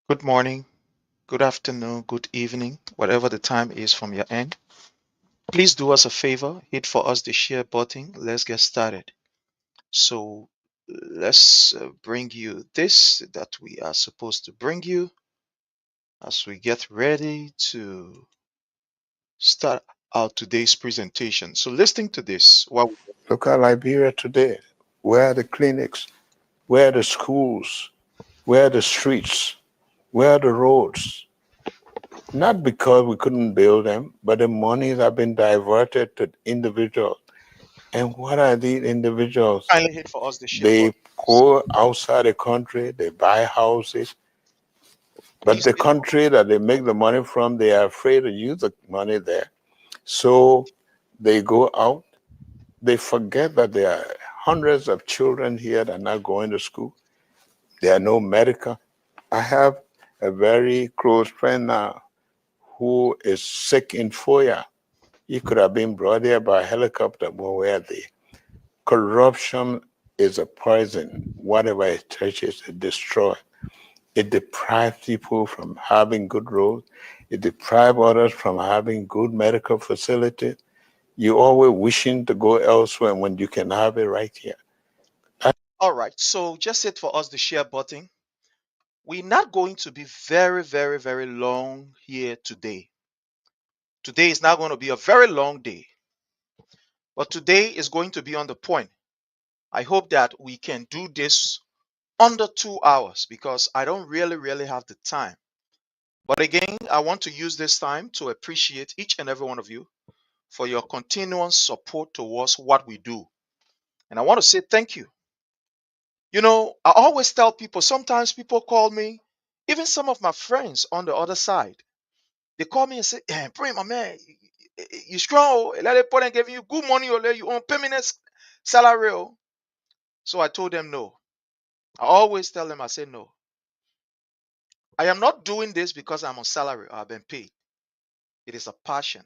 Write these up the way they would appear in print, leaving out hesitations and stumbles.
Good morning, good afternoon, good evening, whatever the time is from your end. Please do us a favor, hit for us the share button. Let's get started. So let's bring you this that we are supposed to bring you as we get ready to start out today's presentation. So listening to this, what Look at Liberia today. Where are the clinics? Where are the schools? Where are the streets? Where are the roads? Not because we couldn't build them, but the monies have been diverted to individuals. And what are these individuals? kindly hit for us the share They button. go outside the country, they buy houses, but Please the hit for country that they make the money from, they are afraid to use the money there. So they go out, they forget that there are hundreds of children here that are not going to school. There are no medical. I have a very close friend now who is sick in Foya. He could have been brought here by helicopter, but where are they? Corruption is a poison. Whatever it touches, it destroys. It deprives people from having good roads. It deprives others from having good medical facilities. You're always wishing to go elsewhere when you can have it right here. all right. So just hit for us the share button. We're not going to be very long here today. Today is not going to be a very long day, but today is going to be on the point. I hope that we can do this under 2 hours because I don't really have the time. But again, I want to use this time to appreciate each and every one of you for your continuous support towards what we do. And I want to say thank you. You know, I always tell people, sometimes people call me, even some of my friends on the other side, they call me and say, "Eh, pray, my man, you strong. Oh. Let it put and give you good money or let you own permanent salary." Oh." So I told them no. I always tell them, I say no. I am not doing this because I'm on salary or I've been paid. It is a passion.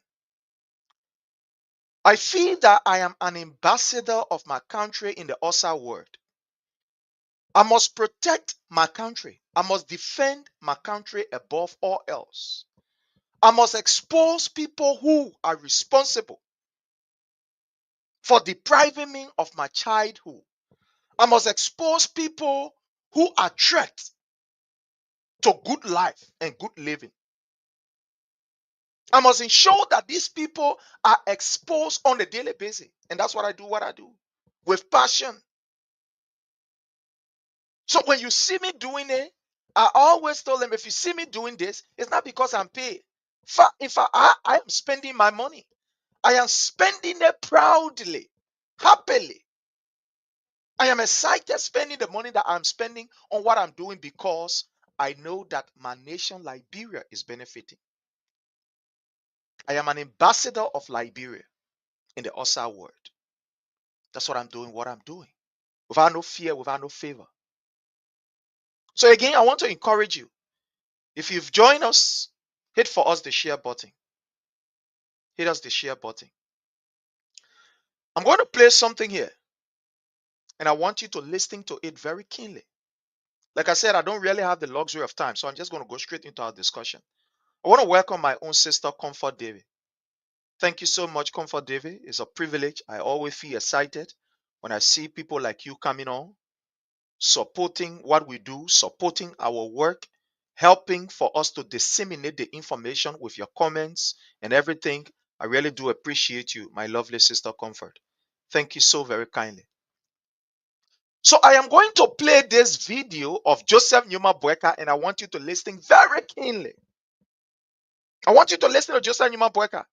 I feel that I am an ambassador of my country in the outside world. I must protect my country. I must defend my country above all else. I must expose people who are responsible for depriving me of my childhood. I must expose people who are threats to good life and good living. I must ensure that these people are exposed on a daily basis. And that's what I do with passion. So when you see me doing it, I always tell them if you see me doing this, it's not because I'm paid. In fact, I am spending my money. I am spending it proudly, happily. I am excited spending the money that I'm spending on what I'm doing because I know that my nation, Liberia, is benefiting. I am an ambassador of Liberia in the outside world. That's what I'm doing, without no fear, without no favor. So, again, I want to encourage you. If you've joined us, hit for us the share button. Hit us the share button. I'm going to play something here, and I want you to listen to it very keenly. Like I said, I don't really have the luxury of time, so I'm just going to go straight into our discussion. I want to welcome my own sister, Comfort David. Thank you so much, Comfort David. It's a privilege. I always feel excited when I see people like you coming on, supporting what we do, supporting our work, helping for us to disseminate the information with your comments and everything. I really do appreciate you, my lovely sister Comfort. Thank you so very kindly. So I am going to play this video of Joseph Numa Boakai, and I want you to listen very keenly. I want you to listen to Joseph Numa Boakai.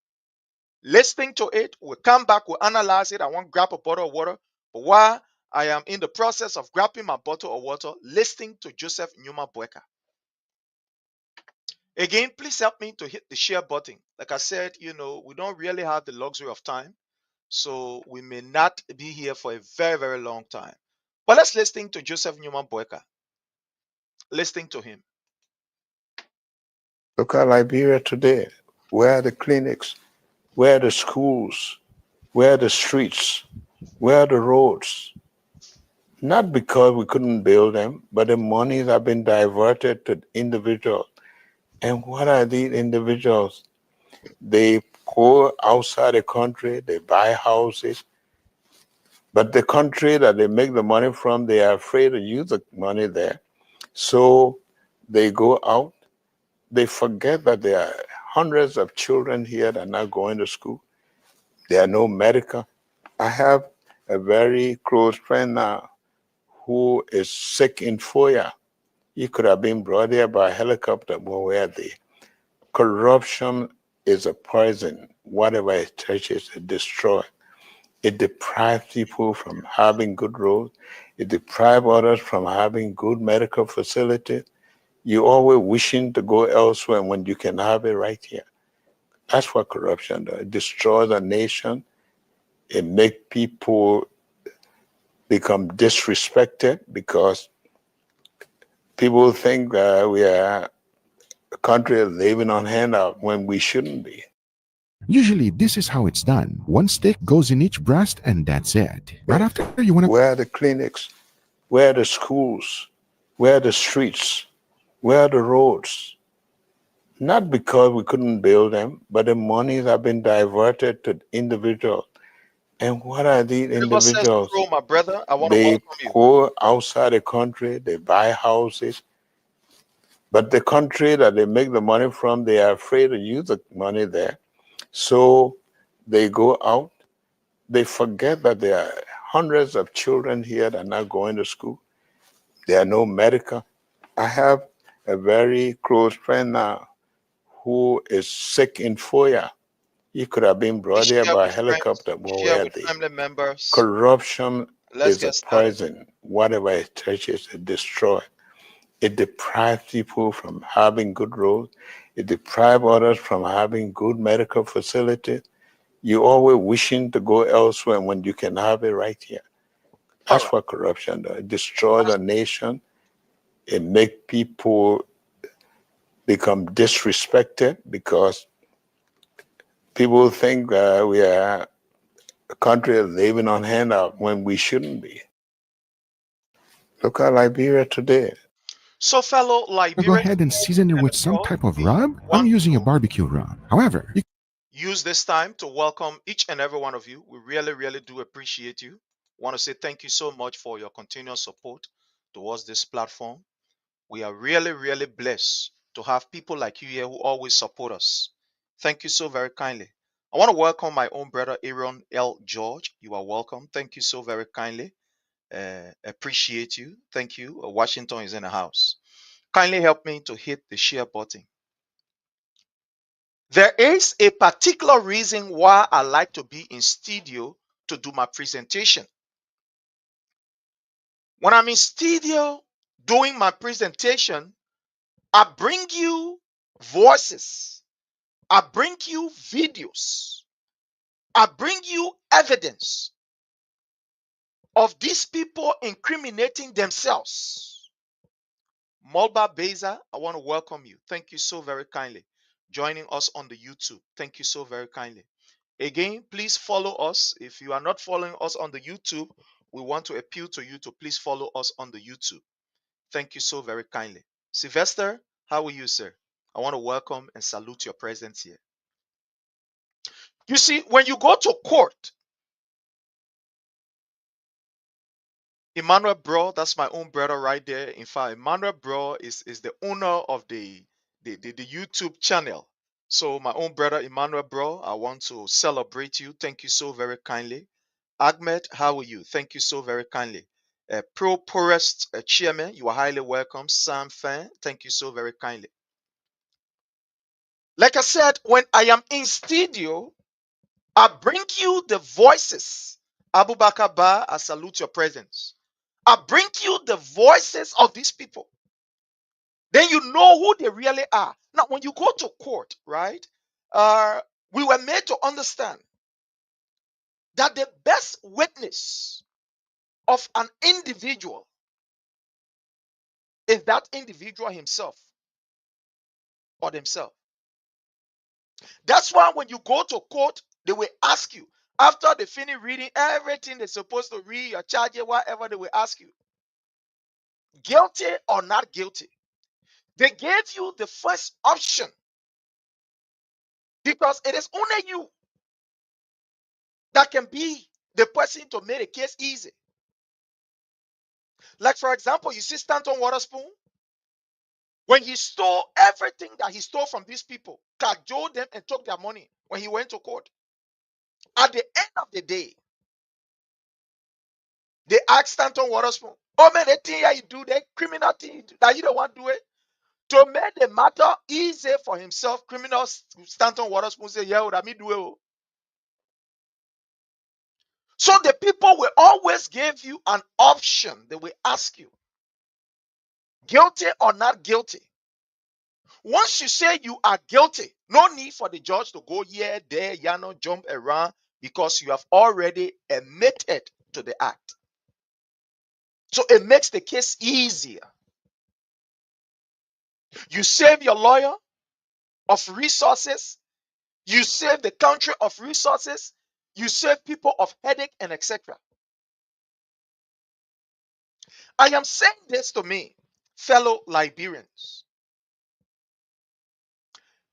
Listening to it, we'll come back, we'll analyze it. I want to grab a bottle of water. But while I am in the process of grabbing my bottle of water, listening to Joseph Numa Boakai. Again, please help me to hit the share button. Like I said, we don't really have the luxury of time. So we may not be here for a very long time. But let's listen to Joseph Numa Boakai. Listening to him. Look at Liberia today. Where are the clinics? Where are the schools? Where are the streets? Where are the roads? Not because we couldn't build them, but the monies have been diverted to individuals. And what are these individuals? They go outside the country, they buy houses, but the country that they make the money from, they are afraid to use the money there. So they go out, they forget that there are hundreds of children here that are not going to school. There are no medical. I have a very close friend now who is sick in Foya. He could have been brought here by helicopter, but where they? Corruption is a poison. Whatever it touches, it destroys. It deprives people from having good roads. It deprives others from having good medical facilities. You always wishing to go elsewhere when you can have it right here. That's what corruption does. It destroys a nation. It makes people become disrespected because people think we are a country living on handout when we shouldn't be. Usually, this is how it's done. One stick goes in each breast, and that's it. Right after you want to. Where are the clinics? Where are the schools? Where are the streets? Where are the roads? Not because we couldn't build them, but the monies have been diverted to individuals. And what are these River says individuals? Pro, my brother, I want to They welcome you. go outside the country, they buy houses, but the country that they make the money from, they are afraid to use the money there. So they go out, they forget that there are hundreds of children here that are not going to school. There are no medical. I have a very close friend now who is sick in Foya. He could have been brought Please here share by with friends, helicopter, but share where with they? family members. Corruption Let's is a get started. poison. Whatever it touches, it destroys. It deprives people from having good roads. It deprives others from having good medical facilities. You always wishing to go elsewhere when you can have it right here. All That's right. what corruption does. It destroys That's a nation. It makes people become disrespected because people think we are a country living on handout when we shouldn't be. Look at Liberia today. so, fellow Want to go Liberians ahead and season it and with some abroad, type of we rub? I'm want using a to barbecue rub. However, you use this time to welcome each and every one of you. We really, really do appreciate you. Want to say thank you so much for your continuous support towards this platform. We are really, really blessed to have people like you here who always support us. Thank you so very kindly. I want to welcome my own brother Aaron L. George. You are welcome. Thank you so very kindly. Appreciate you. Thank you. Washington is in the house. Kindly help me to hit the share button. There is a particular reason why I like to be in studio to do my presentation. When I'm in studio doing my presentation, I bring you voices, I bring you videos, I bring you evidence of these people incriminating themselves. Mulba Beza, I want to welcome you. Thank you so very kindly joining us on the YouTube. Thank you so very kindly. Again, please follow us. If you are not following us on the YouTube, we want to appeal to you to please follow us on the YouTube. Thank you so very kindly. Sylvester, how are you, sir? I want to welcome and salute your presence here. You see, when you go to court, Emmanuel Bro, that's my own brother right there. In fact, Emmanuel Bro is the owner of the YouTube channel. So, my own brother Emmanuel Bro, I want to celebrate you. Thank you so very kindly. Ahmed, how are you? Thank you so very kindly. Pro Poorest Chairman, you are highly welcome. Sam Fan, thank you so very kindly. Like I said, when I am in studio, I bring you the voices. Abu Bakar Ba, I salute your presence. I bring you the voices of these people. Then you know who they really are. Now, when you go to court, right, uh, we were made to understand that the best witness of an individual is that individual himself or themselves. That's why when you go to court, they will ask you, After they finish reading everything they're supposed to read, your charges, whatever they will ask you, guilty or not guilty. They gave you the first option because it is only you that can be the person to make a case easy. Like, for example, you see Stanton Waterspoon, when he stole everything that he stole from these people, cajoled them and took their money when he went to court. At the end of the day, they asked Stanton Waterspoon, oh man, the thing you do, the criminal thing that you don't want to do it, to make the matter easy for himself, criminal Stanton Waterspoon say, yeah, let me do it. So the people will always give you an option. They will ask you, guilty or not guilty. Once you say you are guilty, no need for the judge to go here, there, jump around, because you have already admitted to the act. So it makes the case easier. You save your lawyer of resources. You save the country of resources. You save people of headache and etc. I am saying this to me, fellow Liberians.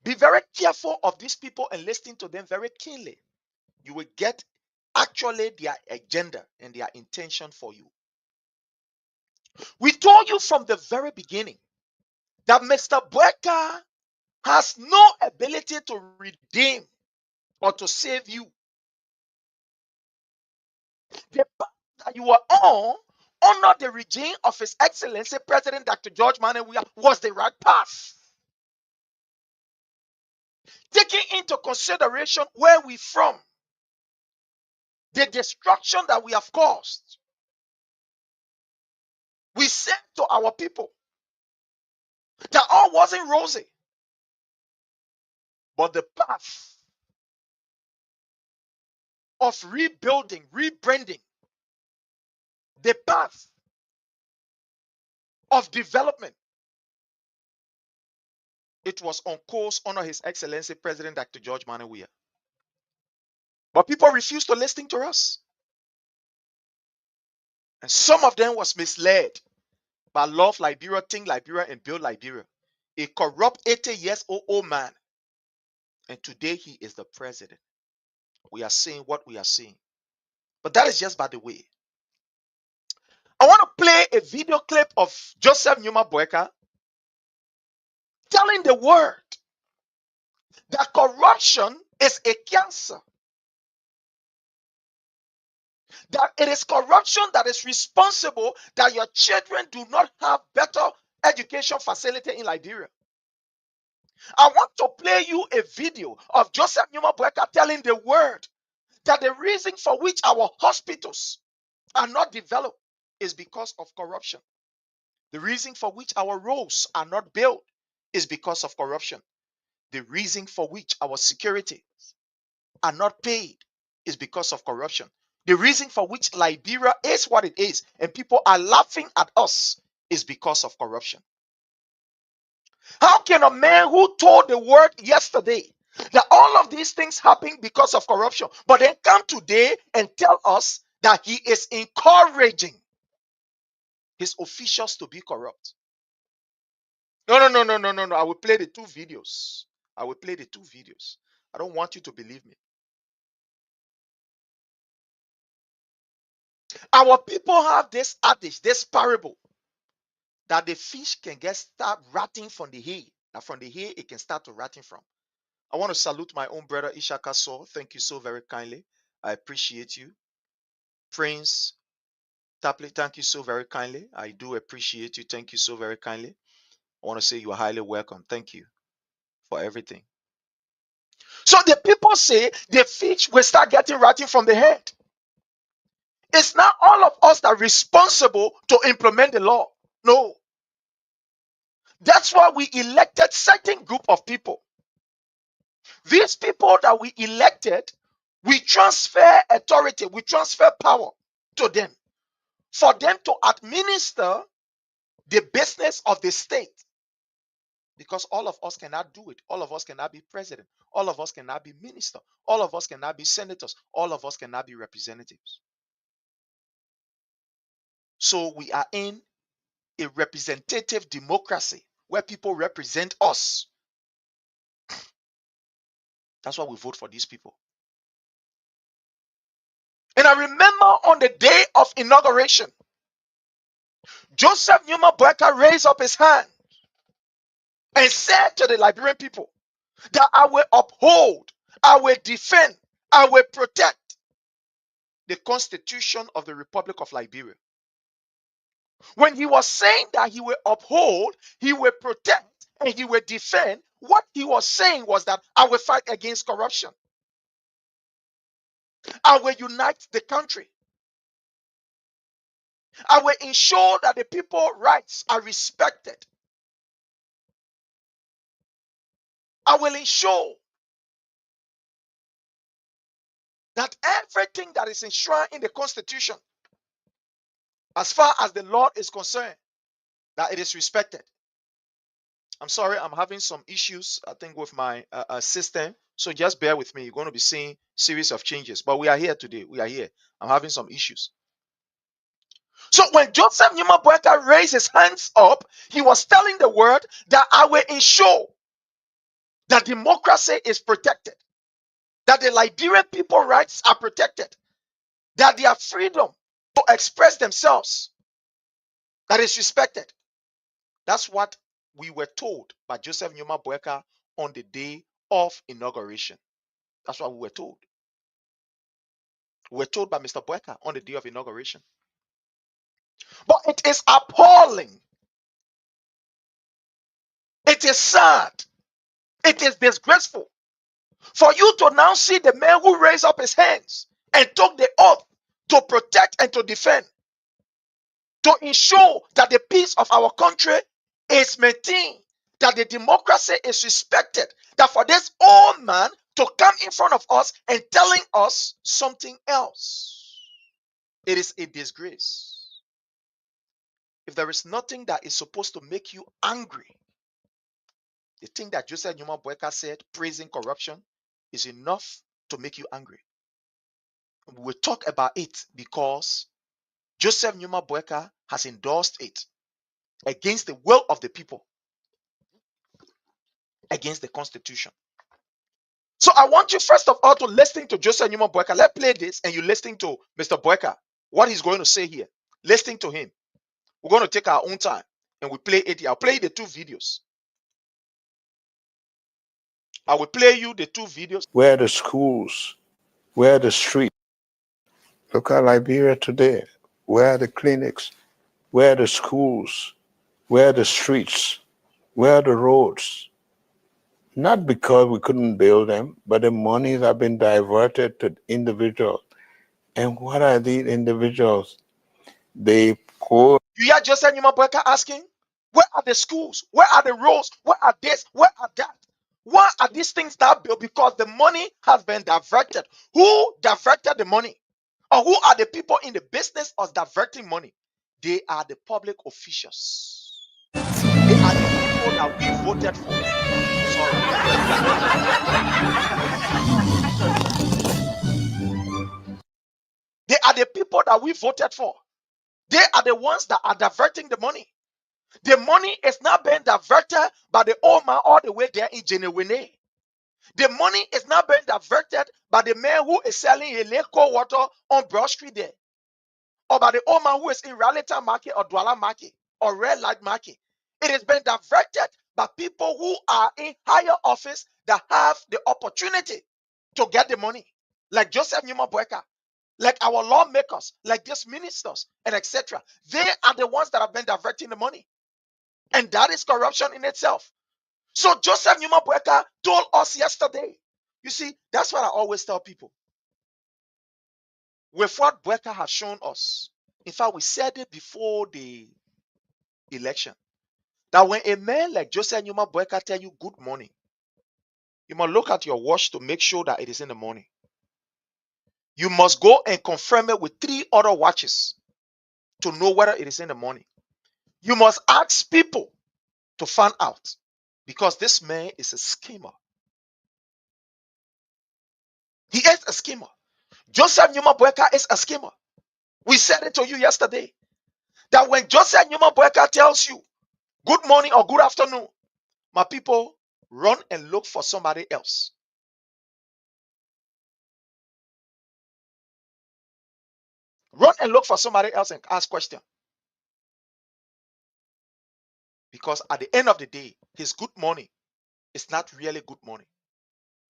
Be very careful of these people and listen to them very keenly. You will get actually their agenda and their intention for you. We told you from the very beginning that Mr. Boakai has no ability to redeem or to save you. The path that you are on under the regime of His Excellency President Dr. George Manawiya was the right path. Taking into consideration where we from, the destruction that we have caused, we said to our people that all wasn't rosy, but the path of rebuilding, rebranding, the path of development, it was on course under His Excellency President Dr. George Manawiya. But people refused to listen to us. And some of them was misled by Love Liberia, Think Liberia, and Build Liberia. A corrupt 80 years old man. And today he is the president. We are seeing what we are seeing. But that is just by the way. I want to play a video clip of Joseph Numa Boakai telling the world that corruption is a cancer. That it is corruption that is responsible that your children do not have better education facility in Liberia. I want to play you a video of Joseph Numa Boakai telling the world that the reason for which our hospitals are not developed is because of corruption. The reason for which our roads are not built is because of corruption. The reason for which our security are not paid is because of corruption. The reason for which Liberia is what it is and people are laughing at us is because of corruption. How can a man who told the world yesterday that all of these things happen because of corruption, but then come today and tell us that he is encouraging his officials to be corrupt? No, no, no, no, no, no, no. I will play the two videos. I will play the two videos. I don't want you to believe me. Our people have this adage, this parable, that the fish can start ratting from the hay. And from the hay, it can start to ratting from. I want to salute my own brother Ishaka So. Thank you so very kindly. I appreciate you. Prince Tapley, thank you so very kindly. I do appreciate you. Thank you so very kindly. I want to say you are highly welcome. Thank you for everything. So the people say the fish will start getting ratting from the head. It's not all of us that are responsible to implement the law. No. That's why we elected certain group of people. These people that we elected, we transfer authority, we transfer power to them for them to administer the business of the state. Because all of us cannot do it. All of us cannot be president. All of us cannot be minister. All of us cannot be senators. All of us cannot be representatives. So we are in a representative democracy where people represent us. That's why we vote for these people. And I remember on the day of inauguration, Joseph Numa Boakai raised up his hand and said to the Liberian people that I will uphold, I will defend, I will protect the Constitution of the Republic of Liberia. When he was saying that he will uphold, he will protect, and he will defend, what he was saying was that I will fight against corruption. I will unite the country. I will ensure that the people's rights are respected. I will ensure that everything that is enshrined in the Constitution, as far as the law is concerned, that it is respected. I'm sorry, I'm having some issues, I think, with my system. So just bear with me. You're going to be seeing series of changes. But we are here today. We are here. I'm having some issues. So when Joseph Numa Boakai raised his hands up, he was telling the world that I will ensure that democracy is protected, that the Liberian people's rights are protected, that their freedom to express themselves that is respected. That's what we were told by Joseph Numa Boakai on the day of inauguration. That's what we were told. We were told by Mr. Boakai on the day of inauguration. But it is appalling. It is sad. It is disgraceful for you to now see the man who raised up his hands and took the oath to protect and to defend, to ensure that the peace of our country is maintained, that the democracy is respected, that for this old man to come in front of us and telling us something else. It is a disgrace. If there is nothing that is supposed to make you angry, the thing that Joseph Numa Boakai said, praising corruption, is enough to make you angry. We will talk about it because Joseph Numa Boakai has endorsed it against the will of the people, against the Constitution. So I want you first of all to listen to Joseph Numa Boakai. Let's play this and you listen to Mr. Boakai, what he's going to say here. Listen to him. We're going to take our own time and we play it here. I'll play the two videos. I will play you the two videos. Where are the schools? Where are the streets? Look at Liberia today. Where are the clinics? Where are the schools? Where are the streets? Where are the roads? Not because we couldn't build them, but the monies have been diverted to individuals. And what are these individuals? They pour. You hear Joseph Numa Boakai asking, where are the schools? Where are the roads? Where are this? Where are that? Why are these things not built? Because the money has been diverted. Who diverted the money? Or who are the people in the business of diverting money? They are the public officials. They are the people that we voted for. Sorry. They are the people that we voted for. They are the ones that are diverting the money. The money is not being diverted by the old man all the way there in Jenewene. The money is not being diverted by the man who is selling a cold water on Broad Street there, or by the old man who is in Rallytown Market or Douala Market or Red Light Market. It has been diverted by people who are in higher office that have the opportunity to get the money, like Joseph Numa Boakai, like our lawmakers, like these ministers, and etc. They are the ones that have been diverting the money. And that is corruption in itself. So Joseph Numa Boakai told us yesterday. You see, that's what I always tell people. With what Boakai has shown us, in fact, we said it before the election, that when a man like Joseph Numa Boakai tell you good morning, you must look at your watch to make sure that it is in the morning. You must go and confirm it with 3 other watches to know whether it is in the morning. You must ask people to find out, Because this man is a schemer. He is a schemer. Joseph Numa Boakai is a schemer. We said it to you yesterday that when Joseph Numa Boakai tells you good morning or good afternoon, my people, run and look for somebody else. Run and look for somebody else and ask questions. Because at the end of the day, his good morning is not really good morning.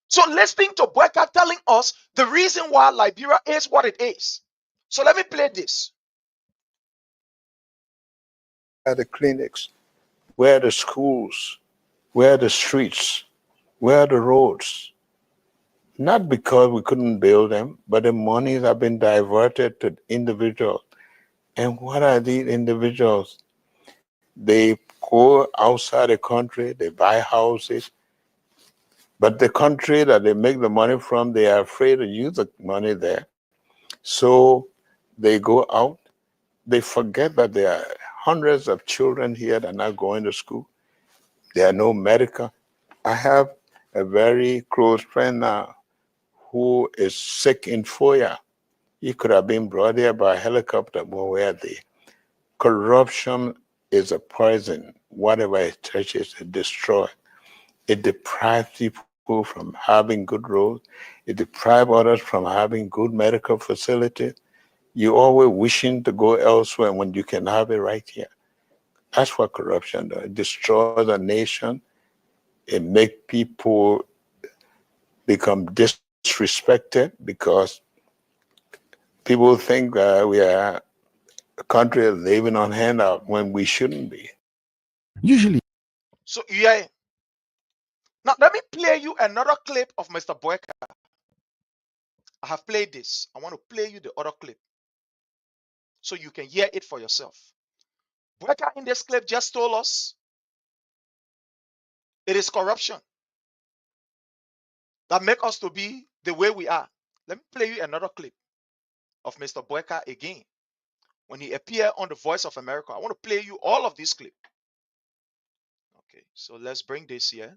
So listening to Boakai telling us the reason why Liberia is what it is. So let me play this. Where are the clinics? Where are the schools? Where are the streets? Where are the roads? Not because we couldn't build them, but the monies have been diverted to individuals. And what are these individuals? They go outside the country, they buy houses, but the country that they make the money from, they are afraid to use the money there. So they go out, they forget that there are hundreds of children here that are not going to school. There are no medical. I have a very close friend now who is sick in Foya. He could have been brought here by helicopter, but where are they? Corruption is a poison. Whatever it touches, it destroys. It deprives people from having good roads. It deprives others from having good medical facilities. You're always wishing to go elsewhere when you can have it right here. That's what corruption does. It destroys a nation. It makes people become disrespected because people think we are a country living on handout when we shouldn't be. Usually, So yeah. Now let me play you another clip of Mr. Boakai. I have played this. I want to play you the other clip so you can hear it for yourself. Boakai in this clip just told us it is corruption that make us to be the way we are. Let me play you another clip of Mr. Boakai again when he appeared on the Voice of America. I want to play you all of these clips. Okay, so let's bring this here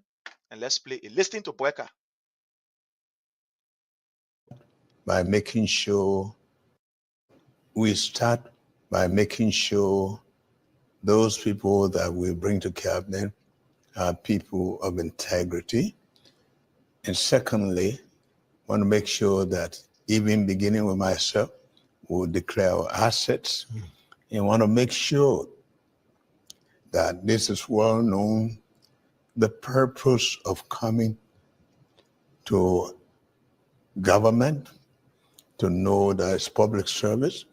and let's play it. Listen to Boakai. By making sure we start by making sure those people that we bring to cabinet are people of integrity. And secondly, want to make sure that even beginning with myself, we'll declare our assets and want to make sure that this is well known, the purpose of coming to government, to know that it's public service.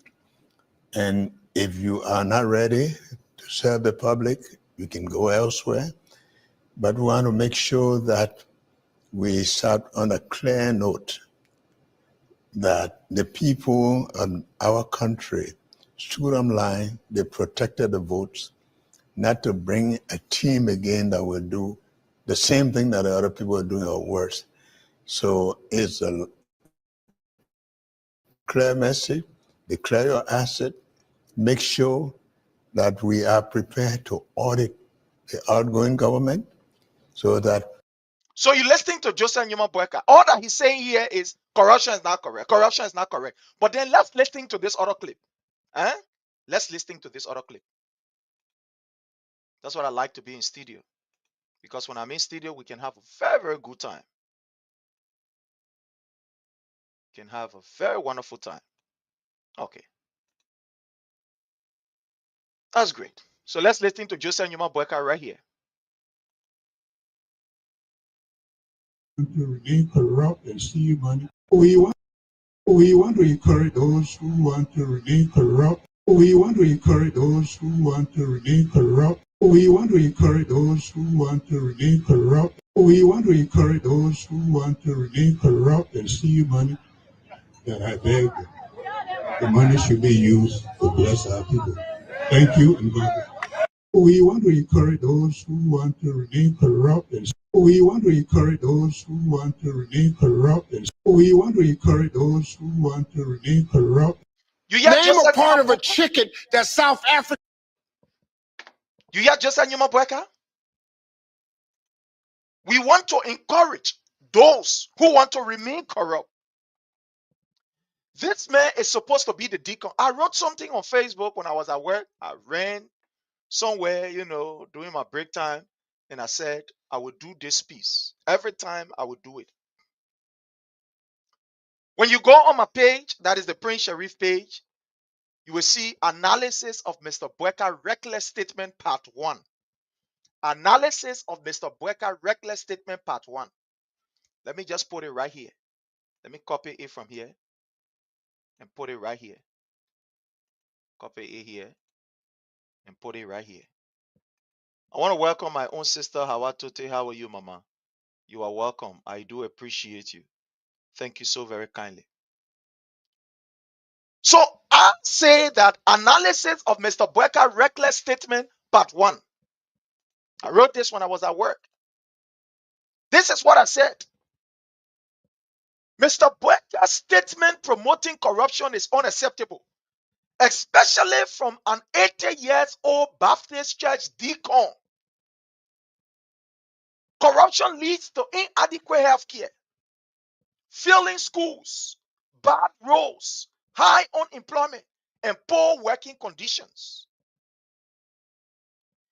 And if you are not ready to serve the public, you can go elsewhere. But we want to make sure that we start on a clear note that the people of our country stood on line, they protected the votes, not to bring a team again that will do the same thing that the other people are doing or worse. So it's a clear message, declare your asset, make sure that we are prepared to audit the outgoing government so that. So you're listening to Joseph Numa Boakai. All that he's saying here is corruption is not correct. Corruption is not correct. But then let's listen to this other clip. Huh? Let's listen to this other clip. That's what I like to be in studio. Because when I'm in studio, we can have a very, very good time. We can have a very wonderful time. Okay. That's great. So let's listen to Joseph Numa Boakai right here. To remain corrupt and steal money. We want to encourage those who want to remain corrupt. We want to encourage those who want to remain corrupt. We want to encourage those who want to remain corrupt. We want to encourage those who want to remain corrupt and steal money. That I beg the money should be used to bless our people. Thank you and God bless. We want to encourage those who want to remain corrupt and we want to encourage those who want to remain corrupt and we want to encourage those who want to remain corrupt. You hear Name a Joseph part Numa of a Boakai? chicken that South Africa. You hear Joseph Numa Boakai? We want to encourage those who want to remain corrupt. This man is supposed to be the deacon. I wrote something on Facebook when I was at work. I ran somewhere, during my break time, and I said I would do this piece. Every time I would do it. When you go on my page, that is the Prince Sharif page, you will see analysis of Mr. Boakai reckless statement part 1. Analysis of Mr. Boakai reckless statement part 1. Let me just put it right here. Let me copy it from here and put it right here. Copy it here and put it right here. I want to welcome my own sister, Hawatote. How are you, Mama? You are welcome. I do appreciate you. Thank you so very kindly. So I say that analysis of Mr. Boakai reckless statement part 1. I wrote this when I was at work. This is what I said. Mr. Boakai's statement promoting corruption is unacceptable, especially from an 80-year-old Baptist church deacon. Corruption leads to inadequate health care, failing schools, bad roads, high unemployment, and poor working conditions.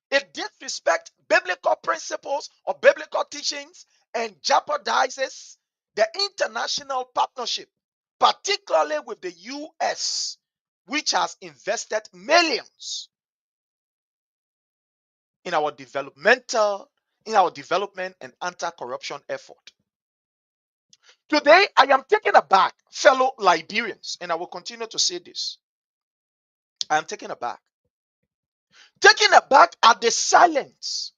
It disrespects biblical principles or biblical teachings and jeopardizes the international partnership, particularly with the US, which has invested millions in our development and anti-corruption effort. Today, I am taken aback, fellow Liberians, and I will continue to say this. I am taken aback. Taken aback at the silence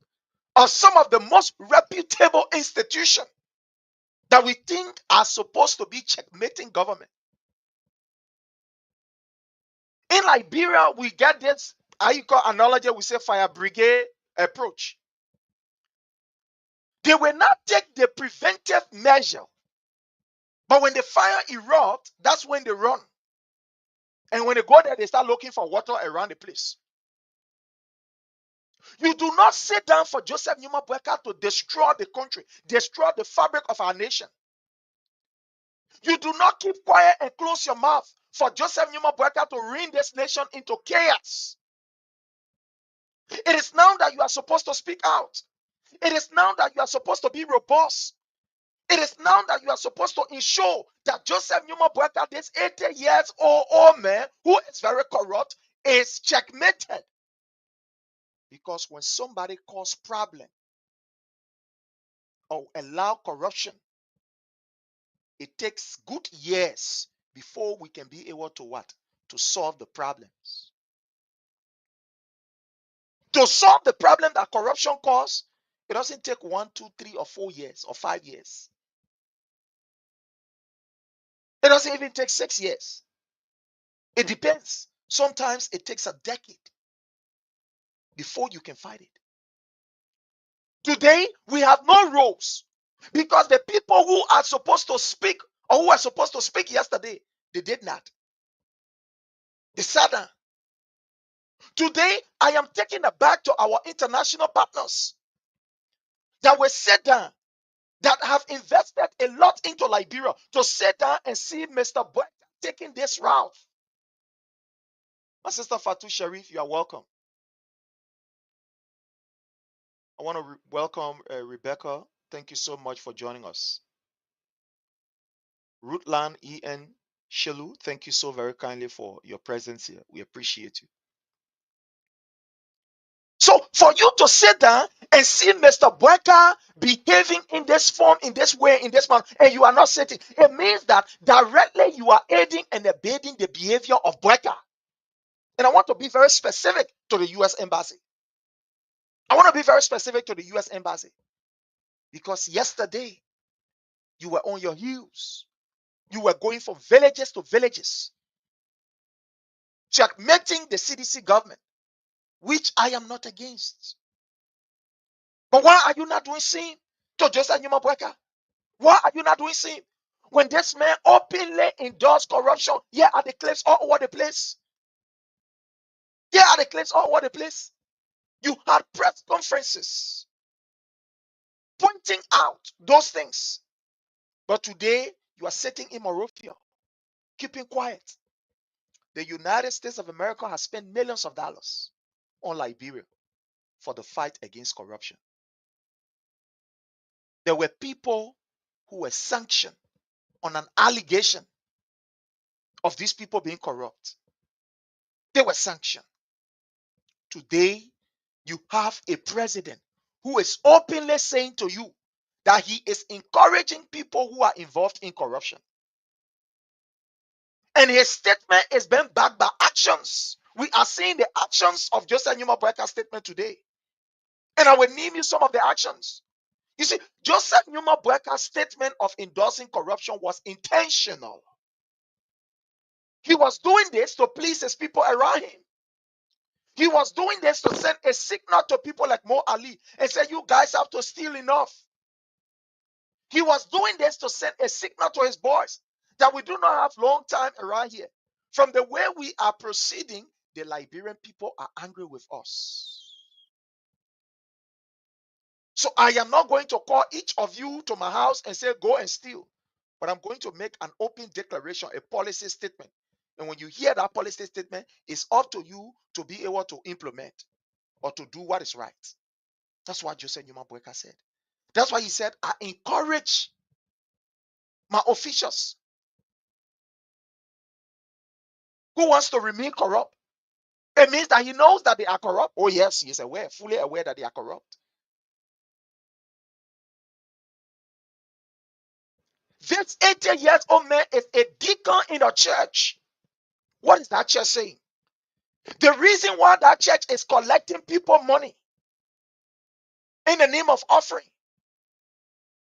of some of the most reputable institutions that we think are supposed to be checkmating government. In Liberia, we get this, how you call analogy, we say fire brigade approach. They will not take the preventive measure, but when the fire erupts, that's when they run. And when they go there, they start looking for water around the place. You do not sit down for Joseph Numa Boakai to destroy the country, destroy the fabric of our nation. You do not keep quiet and close your mouth for Joseph Numa Boakai to ruin this nation into chaos. It is now that you are supposed to speak out. It is now that you are supposed to be robust. It is now that you are supposed to ensure that Joseph Numa Boakai, this 80 years old man who is very corrupt, is checkmated. Because when somebody causes problem or allow corruption, it takes good years before we can be able to what? To solve the problems. To solve the problem that corruption causes, it doesn't take 1, 2, 3, or 4 years or 5 years. It doesn't even take 6 years. It depends. Sometimes it takes a decade before you can fight it. Today, we have no roles because the people who are supposed to speak or who are supposed to speak yesterday, they did not. They sat down. Today, I am taking it back to our international partners that will sit down, that have invested a lot into Liberia to sit down and see Mr. Boakai taking this route. My sister Fatu Sharif, you are welcome. I want to welcome Rebecca. Thank you so much for joining us. Rutland E.N. Shilu, thank you so very kindly for your presence here. We appreciate you. So for you to sit down and see Mr. Boakai behaving in this form, in this way, in this manner, and you are not sitting, it means that directly you are aiding and abetting the behavior of Boakai. And I want to be very specific to the U.S. Embassy. I want to be very specific to the U.S. Embassy. Because yesterday, you were on your heels. You were going from villages to villages, checkmating the CDC government, which I am not against. But why are you not doing same to Joseph Numa Boakai? Why are you not doing same? When this man openly endorsed corruption, here are the clips all over the place. Here are the clips all over the place. You had press conferences pointing out those things. But today, you are sitting in Monrovia, keeping quiet. The United States of America has spent millions of dollars on Liberia for the fight against corruption. There were people who were sanctioned on an allegation of these people being corrupt. They were sanctioned. Today, you have a president who is openly saying to you that he is encouraging people who are involved in corruption. And his statement is being backed by actions. We are seeing the actions of Joseph Numa Boaka's statement today. And I will name you some of the actions. You see, Joseph Numa Boaka's statement of endorsing corruption was intentional. He was doing this to please his people around him. He was doing this to send a signal to people like Mo Ali and say, you guys have to steal enough. He was doing this to send a signal to his boys that we do not have long time around here. From the way we are proceeding, the Liberian people are angry with us. So I am not going to call each of you to my house and say, go and steal. But I'm going to make an open declaration, a policy statement. And when you hear that policy statement, it's up to you to be able to implement or to do what is right. That's what Joseph Numa Boaka said. That's why he said, I encourage my officials who wants to remain corrupt. It means that he knows that they are corrupt. Oh yes, he is aware, fully aware that they are corrupt. This 80 years old man is a deacon in a church. What is that church saying? The reason why that church is collecting people money in the name of offering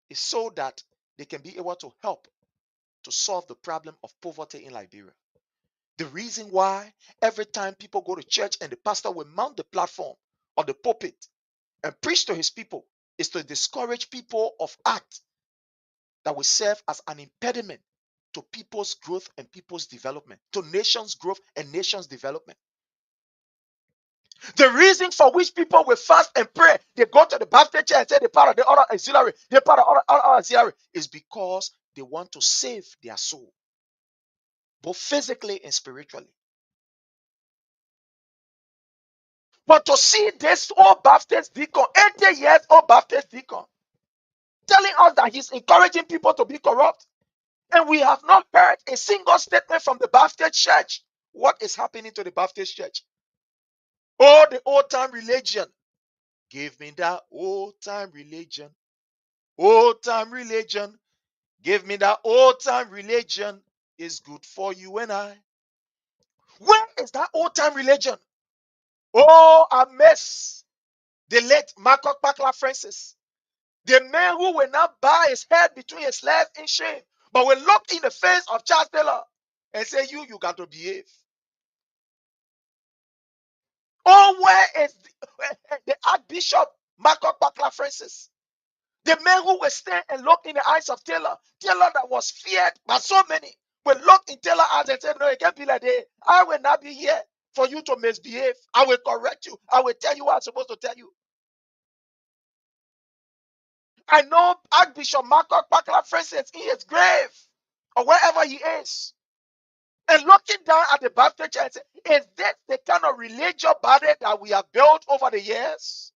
is so that they can be able to help to solve the problem of poverty in Liberia. The reason why every time people go to church and the pastor will mount the platform or the pulpit and preach to his people is to discourage people of acts that will serve as an impediment to people's growth and people's development, to nations' growth and nations' development. The reason for which people will fast and pray, they go to the Baptist church and say they're part of the other auxiliary, they're part of other auxiliary, is because they want to save their soul, both physically and spiritually. But to see this old Baptist deacon, 80 years old Baptist deacon, telling us that he's encouraging people to be corrupt, and we have not heard a single statement from the Baptist church. What is happening to the Baptist church? Oh, the old time religion. Give me that old time religion. Old time religion. Give me that old time religion. It's good for you and I. Where is that old time religion? Oh, I miss the late Marcus Pakla Francis. The man who will not bow his head between his legs in shame, but will look in the face of Charles Taylor and say, you got to behave. Oh, where is the Archbishop Marcus Pakla Francis? The man who will stand and look in the eyes of Taylor, Taylor that was feared by so many, will look in Taylor's eyes and say, no, it can't be like that. I will not be here for you to misbehave. I will correct you. I will tell you what I'm supposed to tell you. I know Archbishop Marcus Pakla Francis in his grave or wherever he is, and looking down at the Baptist church and say, is this the kind of religious body that we have built over the years?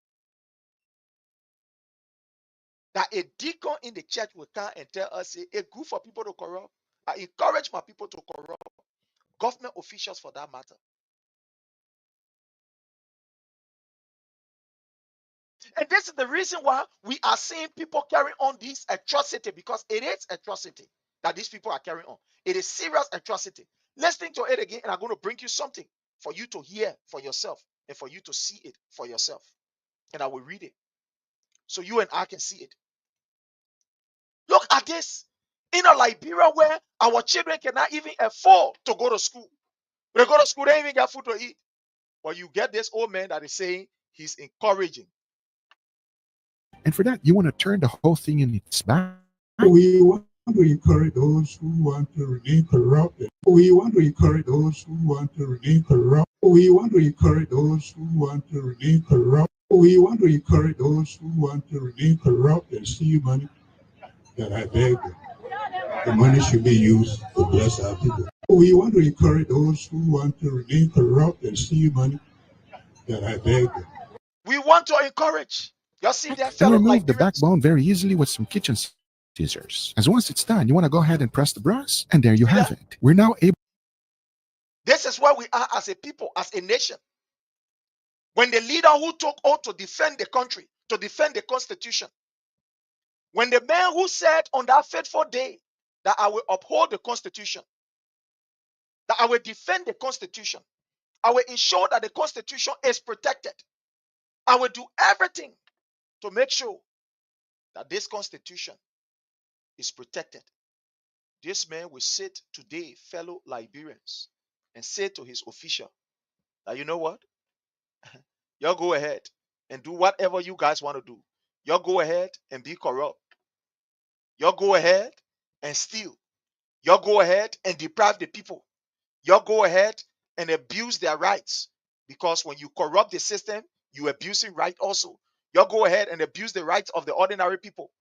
That a deacon in the church will come and tell us, it's good for people to corrupt. I encourage my people to corrupt. Government officials for that matter. And this is the reason why we are seeing people carry on this atrocity, because it is atrocity that these people are carrying on. It is serious atrocity. Listen to it again, and I'm going to bring you something for you to hear for yourself and for you to see it for yourself. And I will read it so you and I can see it. Look at this. In a Liberia where our children cannot even afford to go to school. When they go to school, they don't even get food to eat. But you get this old man that is saying he's encouraging. And for that, you want to turn the whole thing in its back. We want to encourage those who want to remain corrupt. We want to encourage those who want to remain corrupt. We want to encourage those who want to remain corrupt. We want to encourage those who want to remain corrupt and steal money. That I beg you, the money should be used to bless our people. We want to encourage those who want to remain corrupt and steal money. That I beg you. We want to encourage. You see that, And fellow remove the Liberians? backbone very easily with some kitchen scissors. As once it's done, you want to go ahead and press the brass, and there you have See that? it. We're now able. This is where we are as a people, as a nation. When the leader who took oath to defend the country, to defend the constitution, when the man who said on that fateful day that I will uphold the constitution, that I will defend the constitution, I will ensure that the constitution is protected, I will do everything to make sure that this constitution is protected. This man will sit today, fellow Liberians, and say to his official that, you know what? Y'all go ahead and do whatever you guys want to do. Y'all go ahead and be corrupt. Y'all go ahead and steal. Y'all go ahead and deprive the people. Y'all go ahead and abuse their rights. Because when you corrupt the system, you abusing right also. Y'all go ahead and abuse the rights of the ordinary people.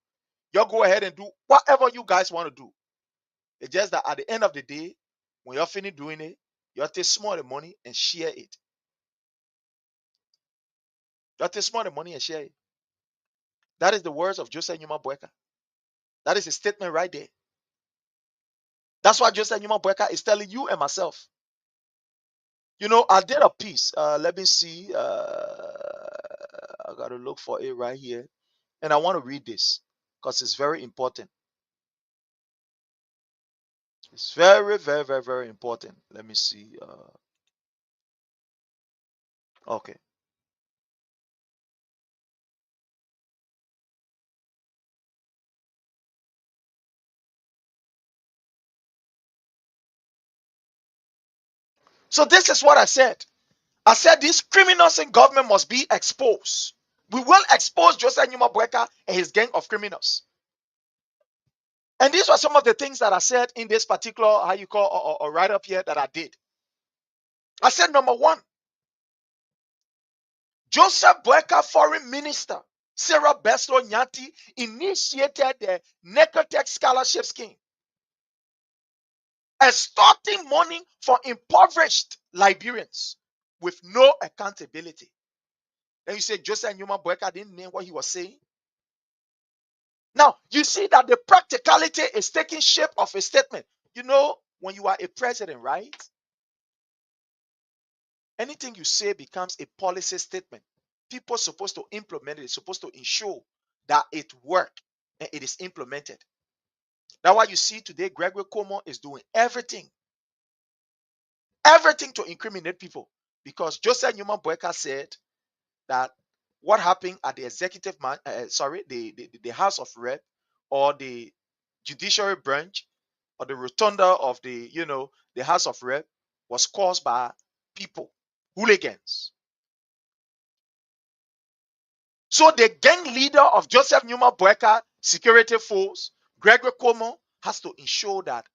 Y'all go ahead and do whatever you guys want to do. It's just that at the end of the day, when you're finished doing it, you have to take small the money and share it. You have to take small the money and share it. That is the words of Joseph Numa Boakai. That is a statement right there. That's why Joseph Numa Boakai is telling you and myself. You know, I did a piece. Let me see. I got to look for it right here. And I want to read this because it's very important. It's very, very, very, very important. Let me see. Okay. So this is what I said. I said these criminals in government must be exposed. We will expose Joseph Numa Boakai and his gang of criminals. And these were some of the things that I said in this particular, how you call, or write up here that I did. I said, number one, Joseph Boakai, foreign minister, Sarah Beslo Nyanti, initiated the Necotech Scholarship Scheme, extorting money for impoverished Liberians with no accountability. Then you say Joseph Numa Boakai didn't mean what he was saying. Now, you see that the practicality is taking shape of a statement. You know, when you are a president, right? Anything you say becomes a policy statement. People are supposed to implement it. It's supposed to ensure that it works and it is implemented. That's why you see today Gregory Como is doing everything to incriminate people. Because Joseph Newman Boakai said that what happened at the the House of Rep or the judiciary branch or the rotunda of the House of Rep was caused by people, hooligans. So the gang leader of Joseph Newman Boakai security force, Gregory Como, has to ensure that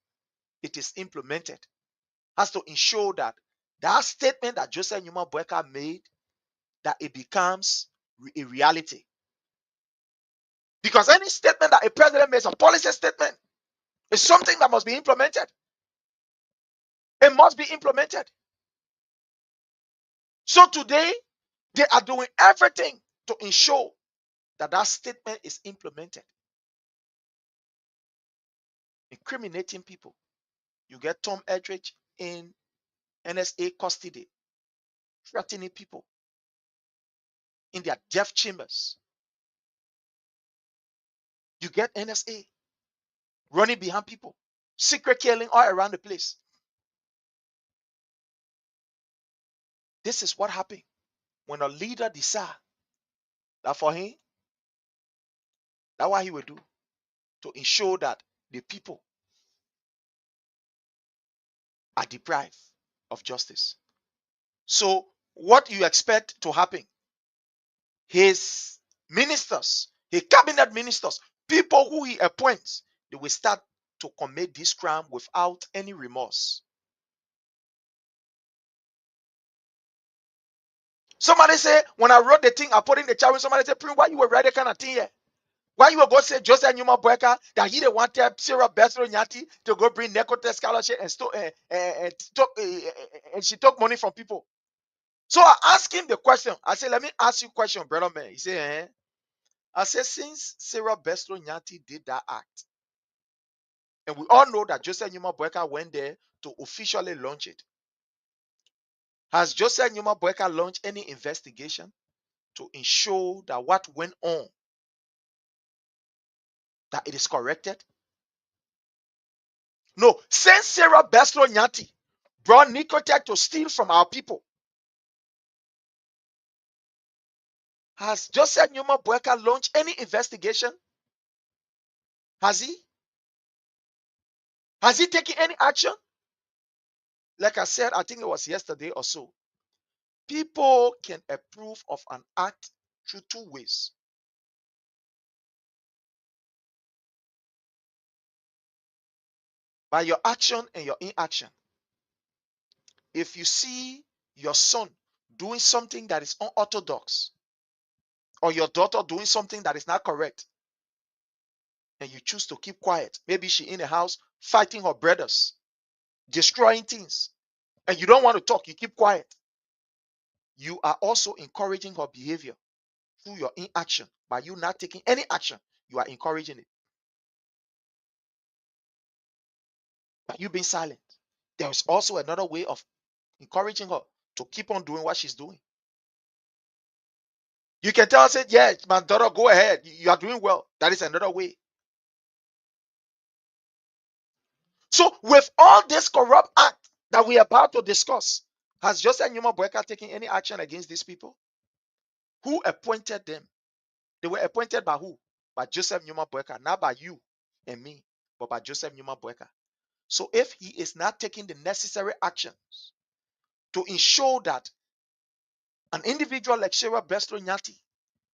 it is implemented, has to ensure that that statement that Joseph Newman Boakai made, that it becomes a reality. Because any statement that a president makes, a policy statement, is something that must be implemented. It must be implemented. So today, they are doing everything to ensure that that statement is implemented. Incriminating people. You get Tom Edridge in NSA custody, threatening people in their death chambers. You get NSA running behind people, secret killing all around the place. This is what happened when a leader decides that for him, that's what he will do to ensure that the people are deprived of justice. So, what you expect to happen? His ministers, his cabinet ministers, people who he appoints, they will start to commit this crime without any remorse. Somebody say, when I wrote the thing, I put in the chat room, somebody said, Prince, why you were writing kind of thing here? Why you were going to say Joseph Newman Boakai that he didn't want Sarah Bessel Nyati to go bring Necotest scholarship and she took money from people. So I asked him the question. I said, let me ask you a question, brother man. He said, I said, since Sarah Bessel Nyati did that act, and we all know that Joseph Newman Boakai went there to officially launch it. Has Joseph Newman Boakai launched any investigation to ensure that what went on, that it is corrected? No. Since Sarah Bessel Nyati brought Nicotech to steal from our people, has Joseph Newman Boakai launched any investigation? Has he? Has he taken any action? Like I said, I think it was yesterday or so. People can approve of an act through two ways. By your action and your inaction. If you see your son doing something that is unorthodox, or your daughter doing something that is not correct, and you choose to keep quiet, maybe she in the house fighting her brothers, destroying things, and you don't want to talk, you keep quiet, you are also encouraging her behavior through your inaction. By you not taking any action, you are encouraging it. By you being silent, there is also another way of encouraging her to keep on doing what she's doing. You can tell her, yeah, my daughter, go ahead, you are doing well. That is another way. So with all this corrupt act that we are about to discuss, has Joseph Newman Boakai taken any action against these people? Who appointed them? They were appointed by who? By Joseph Newman Boakai, not by you and me, but by Joseph Newman Boakai. So if he is not taking the necessary actions to ensure that an individual like Sarah Bessel Nyati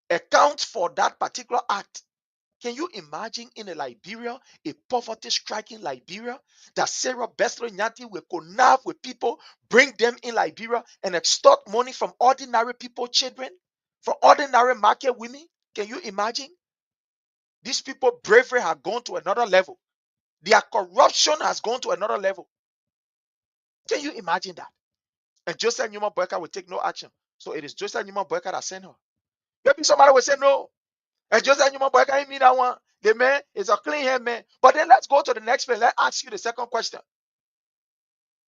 accounts for that particular act, can you imagine in a Liberia, a poverty-striking Liberia, that Sarah Bessel Nyati will connive with people, bring them in Liberia, and extort money from ordinary people, children, from ordinary market women? Can you imagine? These people bravery has gone to another level. Their corruption has gone to another level. Can you imagine that? And Joseph Newman Boakai will take no action. So it is Joseph Newman Boakai that sent her. Maybe somebody will say no. And Joseph Newman Boakai ain't mean that one. The man is a clean hand man. But then let's go to the next one. Let's ask you the second question.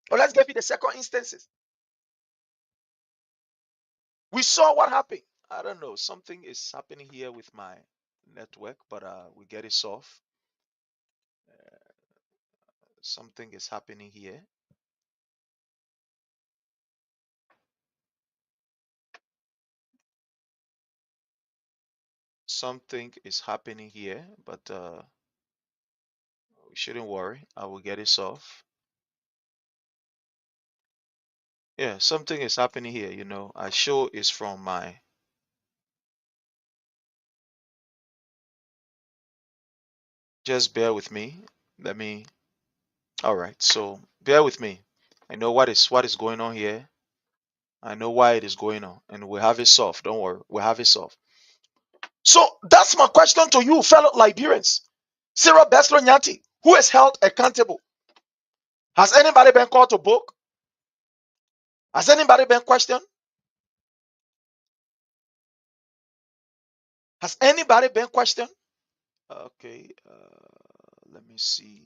Or let's give you the second instances. We saw what happened. I don't know. Something is happening here with my network, but we get it solved. Something is happening here. Something is happening here, but we shouldn't worry. I will get it solved. Yeah, something is happening here. I show is from my. Just bear with me. Let me. All right. So bear with me. I know what is going on here. I know why it is going on, and we'll have it solved. Don't worry. We'll have it solved. So that's my question to you, fellow Liberians. Sarah Bessel Nyati, who is held accountable? Has anybody been called to book? Has anybody been questioned? Has anybody been questioned? Okay, let me see.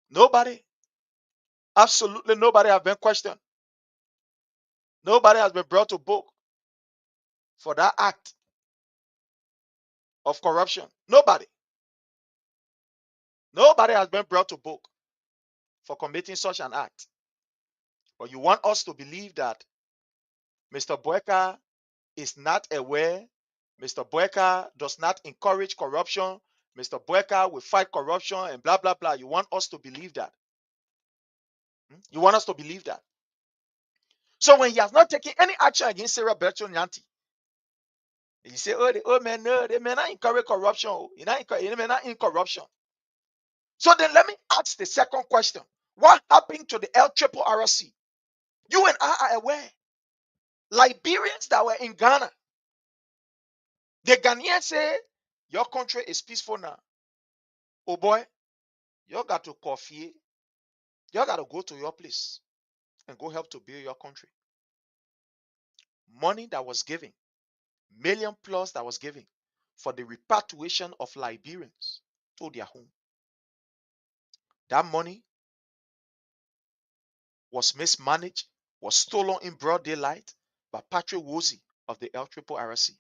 Nobody. Absolutely nobody has been questioned. Nobody has been brought to book for that act of corruption. Nobody. Nobody has been brought to book for committing such an act. But you want us to believe that Mr. Boakai is not aware, Mr. Boakai does not encourage corruption, Mr. Boakai will fight corruption and blah, blah, blah. You want us to believe that. You want us to believe that. So when he has not taken any action against Sarah Bessel Nyati, you say, oh, the old man, no, they may not encourage corruption. They may not in corruption. So then let me ask the second question. What happened to the LRRC? You and I are aware. Liberians that were in Ghana, the Ghanaians say, your country is peaceful now. Oh boy, you got to coffee. You got to go to your place and go help to build your country. Money that was given, million plus that was given for the repatriation of Liberians to their home. That money was mismanaged, was stolen in broad daylight by Patrick Wozi of the LRRC.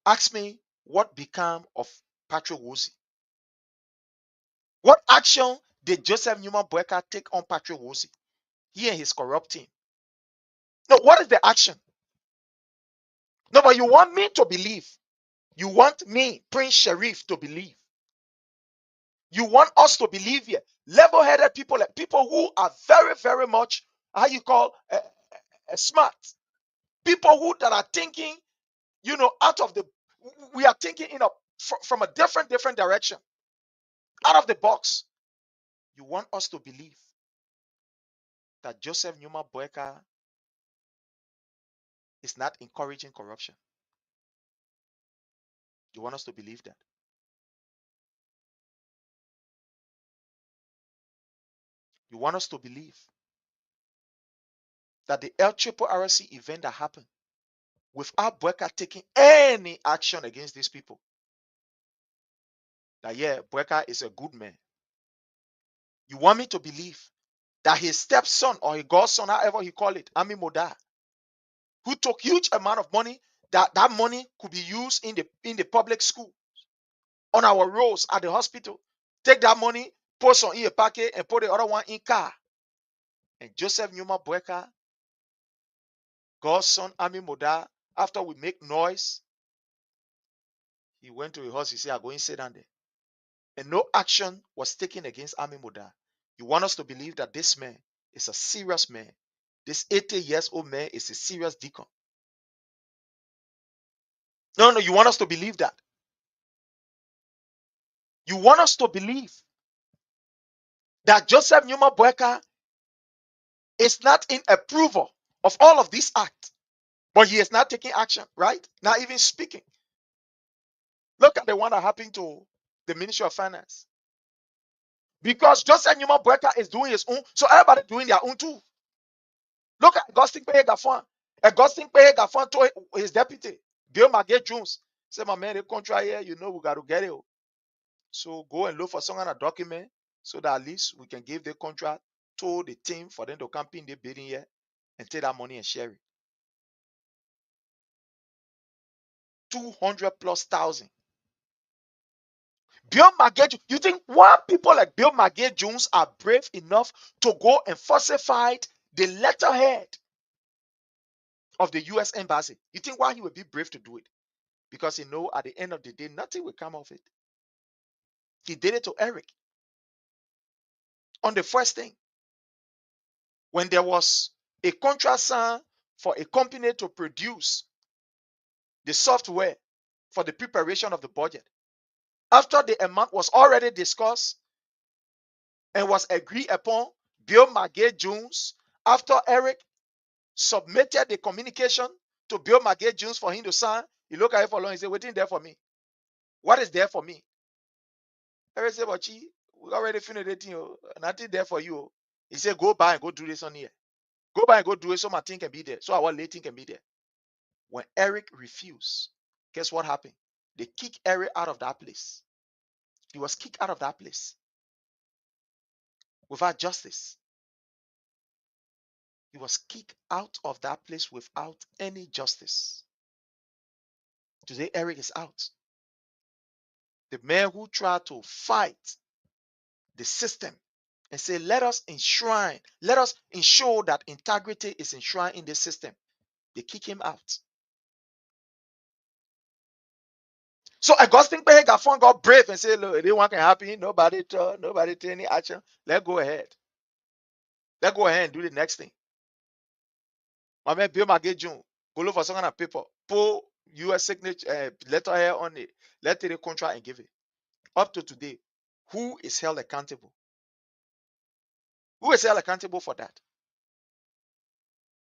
Ask me what became of Patrick Wozi. What action did Joseph Newman Boakai take on Patrick Wozi? He and his corrupt team. No, what is the action? No, but you want me to believe. You want me, Prince Sheriff, to believe. You want us to believe here. Level-headed people, like people who are very, very much, how you call, smart. People who that are thinking, out of the, we are thinking, from a different direction, out of the box. You want us to believe that Joseph Newman Boakai is not encouraging corruption. You want us to believe that. You want us to believe that the LRRC event that happened without Boakai taking any action against these people, that yeah, Boakai is a good man. You want me to believe that his stepson or his godson, however he call it, Ami Moda, who took huge amount of money, that money could be used in the public school, on our roads, at the hospital. Take that money, put some in a packet, and put the other one in car. And Joseph Newman Boakai, godson Ami Moda, after we make noise, he went to his house. He said, "I'm going to sit down there." And no action was taken against Ami Moda. You want us to believe that this man is a serious man. This 80 years old man is a serious deacon. No, you want us to believe that. You want us to believe that Joseph Newman Boakai is not in approval of all of these acts, but he is not taking action, right? Not even speaking. Look at the one that happened to the Ministry of Finance. Because Joseph Newman Boakai is doing his own, so everybody doing their own too. Look at Augustine Peye Gafan. Augustine Peye Gafan told his deputy, Bill Magay Jones, say, "My man, the contract here, we got to get it. So go and look for some kind of document so that at least we can give the contract to the team for them to campaign the bidding here and take that money and share it." 200 plus thousand. Bill Magay, you think why people like Bill Magay Jones are brave enough to go and falsify the letterhead of the US embassy? You think why he would be brave to do it? Because he know at the end of the day, nothing will come of it. He did it to Eric. On the first thing, when there was a contract signed for a company to produce the software for the preparation of the budget, after the amount was already discussed and was agreed upon, Bill Magay Jones, after Eric submitted the communication to Bill Magay Jones for him to sign, he looked at it for long and said, "Waiting there for me. What is there for me?" Eric said, "But we already finished the thing. Nothing there for you." He said, "Go buy and go do this on here. Go buy and go do it so my thing can be there. So our late thing can be there." When Eric refused, guess what happened? They kicked Eric out of that place. He was kicked out of that place without justice. He was kicked out of that place without any justice. Today, Eric is out. The man who tried to fight the system and say, let us ensure that integrity is enshrined in the system. They kick him out. So Augustine Peye Gafon got brave and said, "Look, anyone can happen. Nobody take any action. Let's go ahead. Let's go ahead and do the next thing." My man Bill Magay June, go look for some kind of paper, pull US signature letterhead on it, let it a contract and give it. Up to today, who is held accountable? Who is held accountable for that?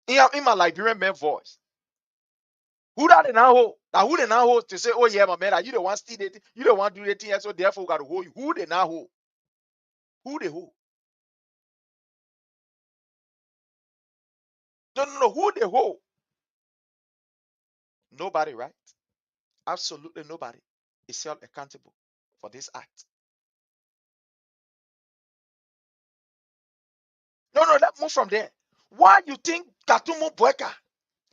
In my Liberian man voice, Who that they now hold? Now who they now hold to say, oh yeah, my man, you don't want to steal it, you don't want to do anything, so therefore we got to hold you. Who they now hold? Who they hold? No, no, no. Who they hold? Nobody, right? Absolutely nobody is held accountable for this act. No, no, let's move from there. Why you think Katumu Boakai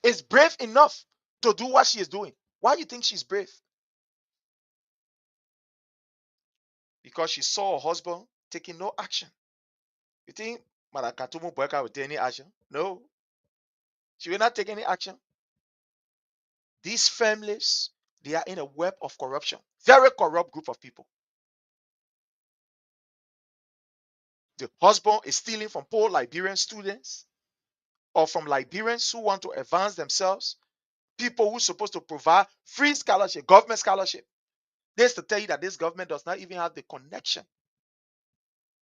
is brave enough to do what she is doing? Why you think she's brave? Because she saw her husband taking no action. You think Madam Katumu Boakai will take any action? No, she will not take any action. These families, they are in a web of corruption. Very corrupt group of people. The husband is stealing from poor Liberian students or from Liberians who want to advance themselves. People who are supposed to provide free scholarship, government scholarship. This to tell you that this government does not even have the connection,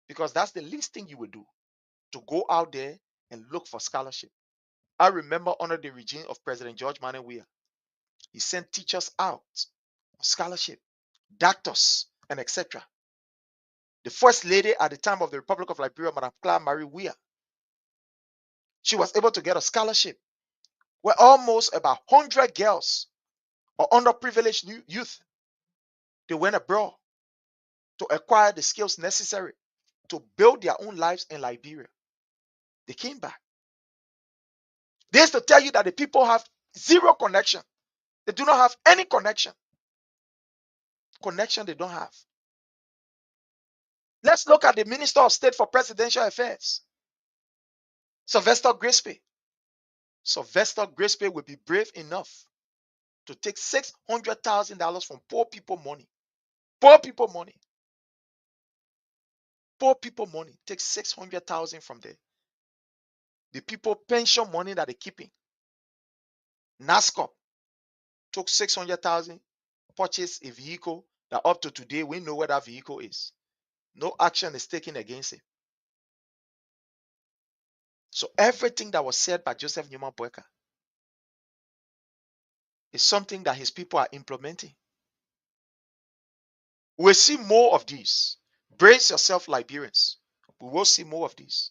because that's the least thing you would do, to go out there and look for scholarship. I remember under the regime of President George Weah, he sent teachers out on scholarship, doctors, and etc. The first lady at the time of the Republic of Liberia, Madam Clara Marie Weah, she was able to get a scholarship where almost about 100 girls or underprivileged youth, they went abroad to acquire the skills necessary to build their own lives in Liberia. They came back. This to tell you that the people have zero connection. They do not have any connection. Connection they don't have. Let's look at the Minister of State for Presidential Affairs, Sylvester Grispe. Sylvester Grispe will be brave enough to take $600,000 from poor people money. Poor people money. Poor people money. Take 600,000 from there. The people pension money that they're keeping. NASCOP took 600,000, purchased a vehicle that up to today we know where that vehicle is. No action is taken against it. So everything that was said by Joseph Newman Boakai is something that his people are implementing. We'll see more of these. Brace yourself, Liberians. We will see more of these.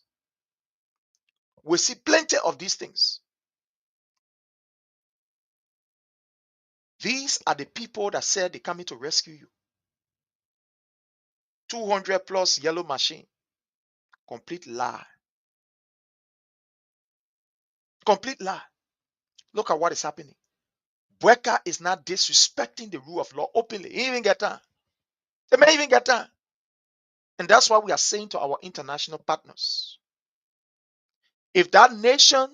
We'll see plenty of these things. These are the people that said they're coming to rescue you. 200 plus yellow machine. Complete lie. Complete lie. Look at what is happening. Boakai is not disrespecting the rule of law openly. He even get time. They may even get time. And that's why we are saying to our international partners, if that nation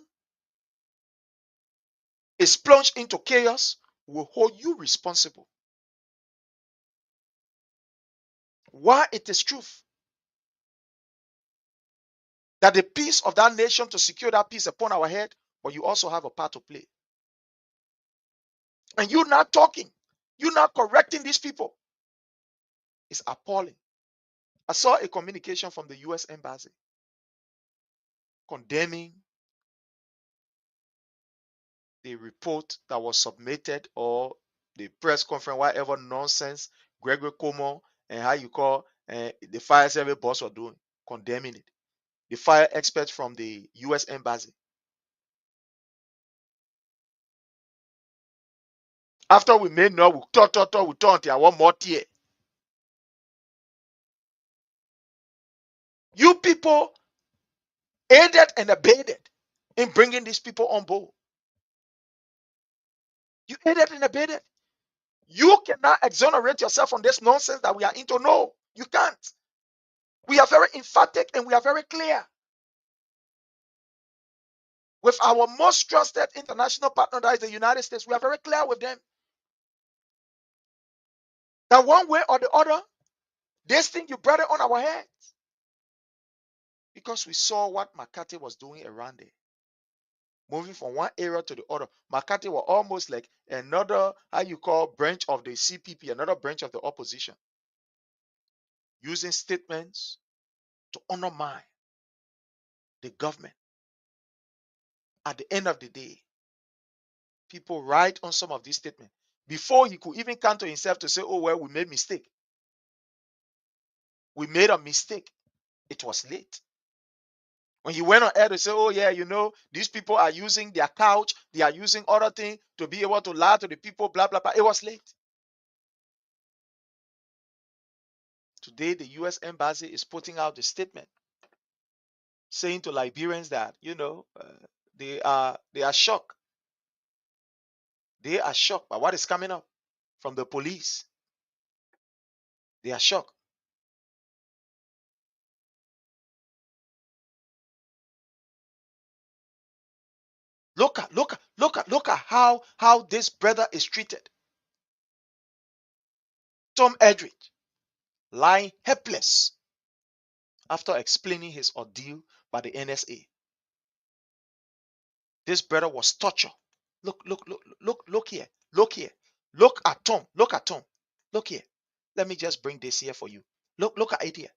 is plunged into chaos, we'll hold you responsible. Why? It is truth that the peace of that nation, to secure that peace upon our head, but you also have a part to play. And you not talking, you not correcting these people. It's appalling. I saw a communication from the US Embassy condemning the report that was submitted, or the press conference, whatever nonsense Gregory Como and how you call the fire service boss were doing, condemning it. The fire experts from the US Embassy. After we made no, we talk until I want more tear. You people aided and abetted in bringing these people on board. You aided and abetted. You cannot exonerate yourself from this nonsense that we are into. No, you can't. We are very emphatic and we are very clear. With our most trusted international partner, that is the United States, we are very clear with them that one way or the other, this thing you brought it on our heads. Because we saw what McCarthy was doing around there. Moving from one area to the other. McCarthy was almost like another, how you call, branch of the CPP, another branch of the opposition. Using statements to undermine the government. At the end of the day, people write on some of these statements before he could even come to himself to say, oh, well, we made mistake. We made a mistake. It was late. When he went on air to say, oh, yeah, these people are using their couch, they are using other things to be able to lie to the people, blah, blah, blah. It was late. Today, the U.S. Embassy is putting out a statement saying to Liberians that, they are shocked. They are shocked by what is coming up from the police. They are shocked. Look at how this brother is treated. Tom Edridge lying helpless after explaining his ordeal by the NSA. This brother was tortured. Look here. Look here. Look at Tom. Look at Tom. Look here. Let me just bring this here for you. Look at it here.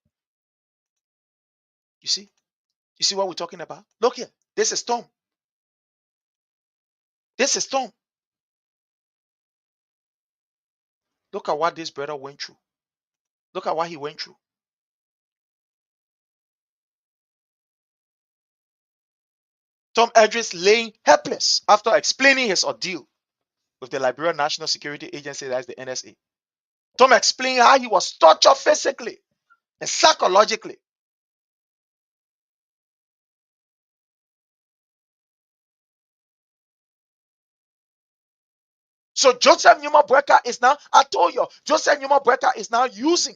You see? You see what we're talking about? Look here. This is Tom. This is Tom. Look at what this brother went through. Look at what he went through. Tom Edris laying helpless after explaining his ordeal with the Liberian National Security Agency, that's the NSA. Tom explained how he was tortured physically and psychologically. So Joseph Numa Boakai is now, I told you, Joseph Numa Boakai is now using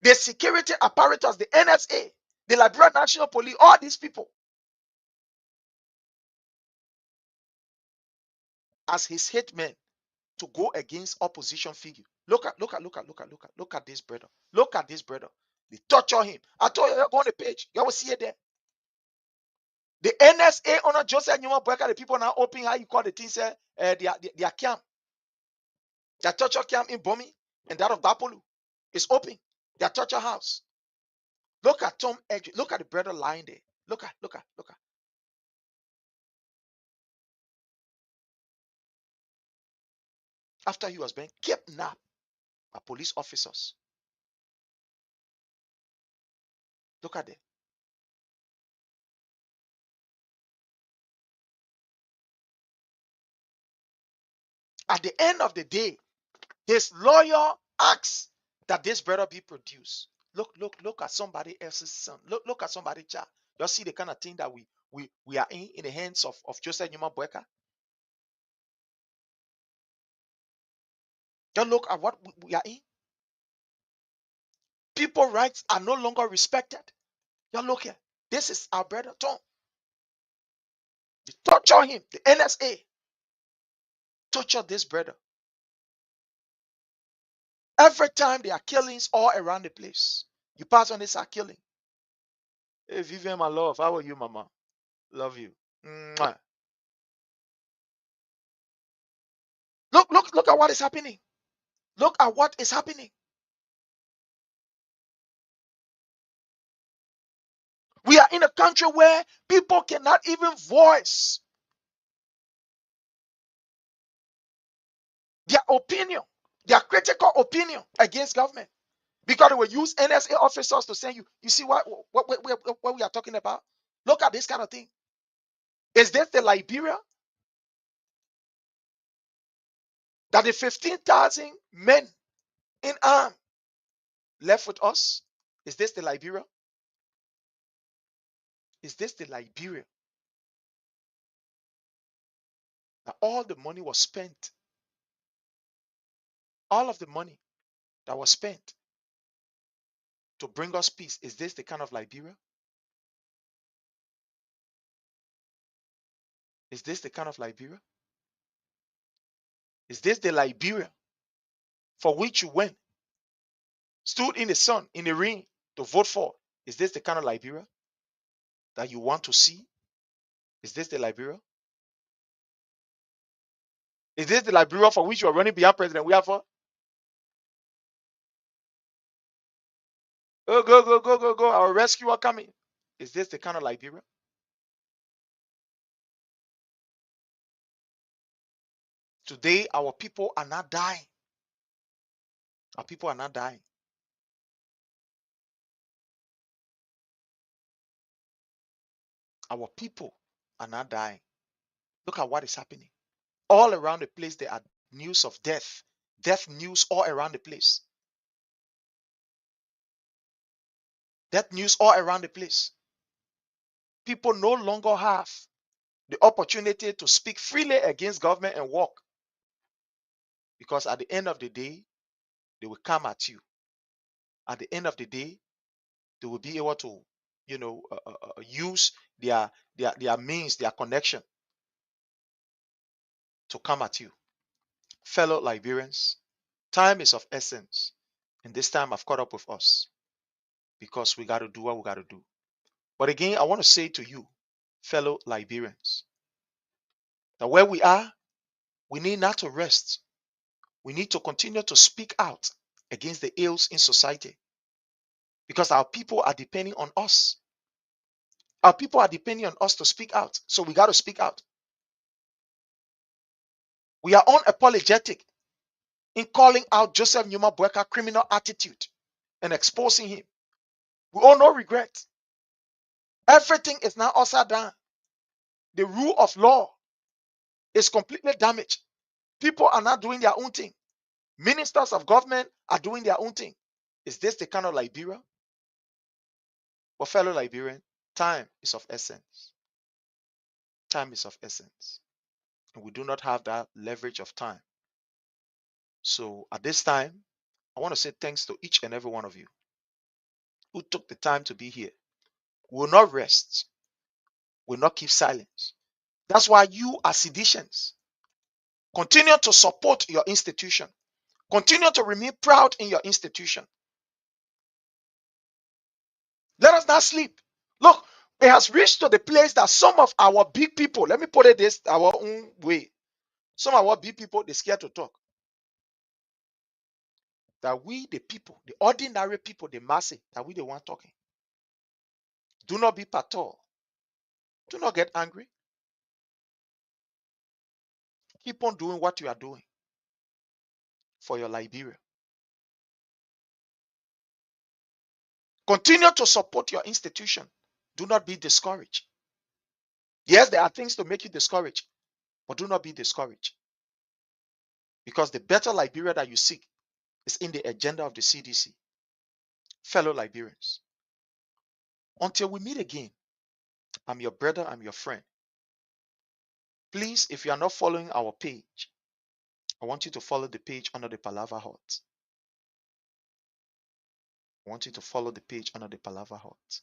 the security apparatus, the NSA, the Liberian National Police, all these people as his hitmen to go against opposition figure. Look at this brother. Look at this brother. They torture him. I told you, go on the page. You will see it there. The NSA honor Joseph Numa Boakai, the people now open how you call the things their camp. Their torture camp in Bomi and that of Bapolu is open. Their torture house. Look at Tom Edge. Look at the brother lying there. Look at. After he was being kidnapped by police officers. Look at it. At the end of the day, his lawyer asks that this brother be produced. Look at somebody else's son. Look at somebody's child. You see the kind of thing that we are in the hands of Joseph Numa Boakai. Just look at what we are in. People's rights are no longer respected. You look here. This is our brother Tom. They torture him. The NSA torture this brother. Every time there are killings all around the place. You pass on this are killing. Hey Vivian, my love, how are you, mama? Love you. Mwah. Look at what is happening. Look at what is happening. We are in a country where people cannot even voice their opinion, their critical opinion against government. Because they will use NSA officers to send you. You see what we are talking about? Look at this kind of thing. Is this the Liberia that the 15,000 men in arm left with us? Is this the Liberia? Is this the Liberia that all the money was spent? All of the money that was spent to bring us peace. Is this the kind of Liberia? Is this the kind of Liberia? Is this the Liberia for which you went, stood in the sun, in the rain to vote for? Is this the kind of Liberia that you want to see? Is this the Liberia? Is this the Liberia for which you are running behind President we are for? Oh, go. Our rescuer coming. Is this the kind of Liberia? Today, our people are not dying. Our people are not dying. Our people are not dying. Look at what is happening. All around the place, there are news of death. Death news all around the place. Death news all around the place. People no longer have the opportunity to speak freely against government and walk, because at the end of the day, they will come at you. At the end of the day, they will be able to, use their means, their connection to come at you. Fellow Liberians, time is of essence, and this time I've caught up with us because we got to do what we got to do. But again, I want to say to you, fellow Liberians, that where we are, we need not to rest. We need to continue to speak out against the ills in society, because our people are depending on us. Our people are depending on us to speak out. So we got to speak out. We are unapologetic in calling out Joseph Numa Boakai criminal attitude and exposing him. We owe no regret. Everything is now upside down. The rule of law is completely damaged. People are not doing their own thing. Ministers of government are doing their own thing. Is this the kind of Liberia? Well, fellow Liberian, time is of essence. Time is of essence. And we do not have that leverage of time. So at this time, I want to say thanks to each and every one of you who took the time to be here. We will not rest. We will not keep silence. That's why you are seditious. Continue to support your institution. Continue to remain proud in your institution. Let us not sleep. Look, it has reached to the place that some of our big people, let me put it this our own way, some of our big people, they're scared to talk. That we, the people, the ordinary people, the masses, that we the one talking. Do not be patol. Do not get angry. Keep on doing what you are doing for your Liberia. Continue to support your institution. Do not be discouraged. Yes, there are things to make you discouraged, but do not be discouraged. Because the better Liberia that you seek is in the agenda of the CDC. Fellow Liberians, until we meet again, I'm your brother, I'm your friend. Please, if you are not following our page, I want you to follow the page under the Palava Hut. I want you to follow the page under the Palava Hut.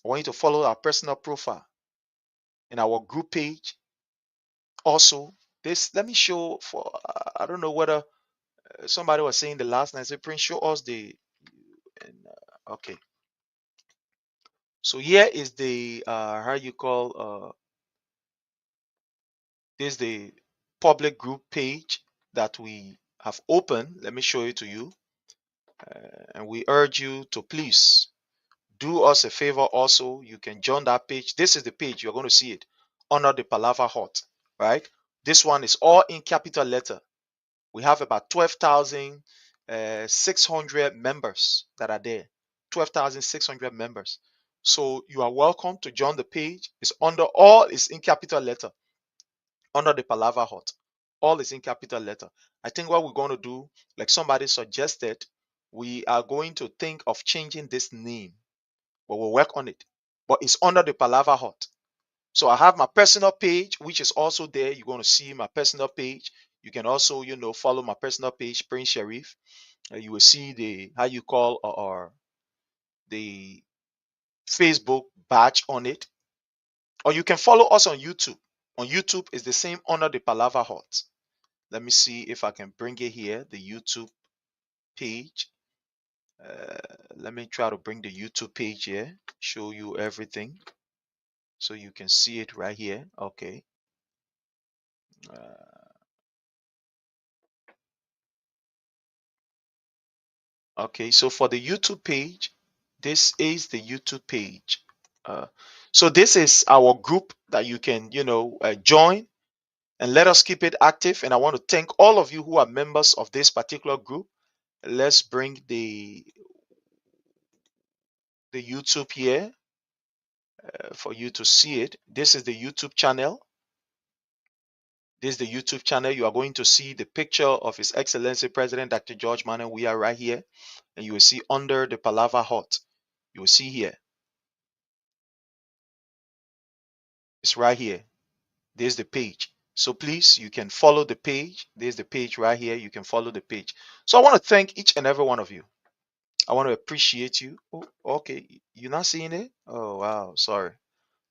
I want you to follow our personal profile in our group page. Also, this, let me show for, I don't know whether somebody was saying the last night, say, Prince, show us the, okay. So here is the, how you call, this is the public group page that we have opened. Let me show it to you. And we urge you to please do us a favor also. You can join that page. This is the page. You're going to see it under the Palava Hut, right? This one is all in capital letter. We have about 12,600 members that are there. 12,600 members. So you are welcome to join the page. It's under all, it's in capital letter under the Palava Hut. All is in capital letter. I think what we're going to do, like somebody suggested, we are going to think of changing this name, but we'll work on it. But it's under the Palava Hut. So I have my personal page, which is also there. You're going to see my personal page. You can also, follow my personal page, Prince Sharif. You will see the, how you call, or the Facebook badge on it. Or you can follow us on YouTube. On YouTube is the same under the Palava Hut. Let me see if I can bring it here, the YouTube page. Let me try to bring the YouTube page here, show you everything. So you can see it right here. Okay. Okay, so for the YouTube page, this is the YouTube page. So this is our group that you can, join. And let us keep it active. And I want to thank all of you who are members of this particular group. Let's bring the YouTube here for you to see it. This is the YouTube channel. This is the YouTube channel. You are going to see the picture of His Excellency President Dr. George Manuel. We are right here. And you will see under the Palava Hut. You will see here. It's right here. There's the page. So please, you can follow the page. There's the page right here. You can follow the page. So I want to thank each and every one of you. I want to appreciate you. Oh, okay. You're not seeing it? Oh, wow. Sorry.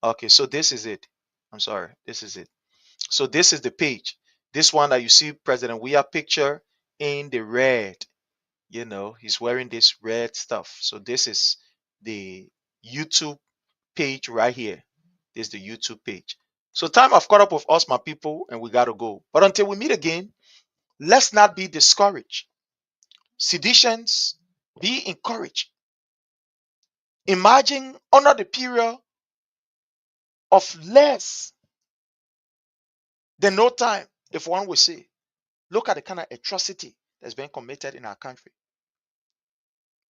Okay, so this is it. I'm sorry. This is it. So this is the page. This one that you see President Weah picture in the red. You know, he's wearing this red stuff. So this is the YouTube page right here. This is the YouTube page. So time have caught up with us, my people, and we got to go. But until we meet again, let's not be discouraged. Seditions, be encouraged. Imagine under the period of less than no time, if one would say, look at the kind of atrocity that's been committed in our country.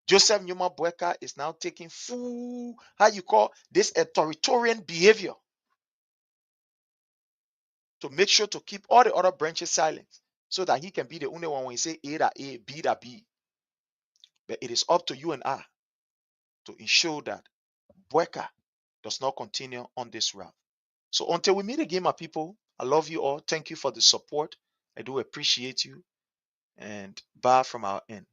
Joseph Newman Boakai is now taking full, how you call this, authoritarian behavior to make sure to keep all the other branches silent so that he can be the only one when he say A that A, B that B. But it is up to you and I to ensure that Boakai does not continue on this route. So until we meet again, my people, I love you all. Thank you for the support. I do appreciate you. And bye from our end.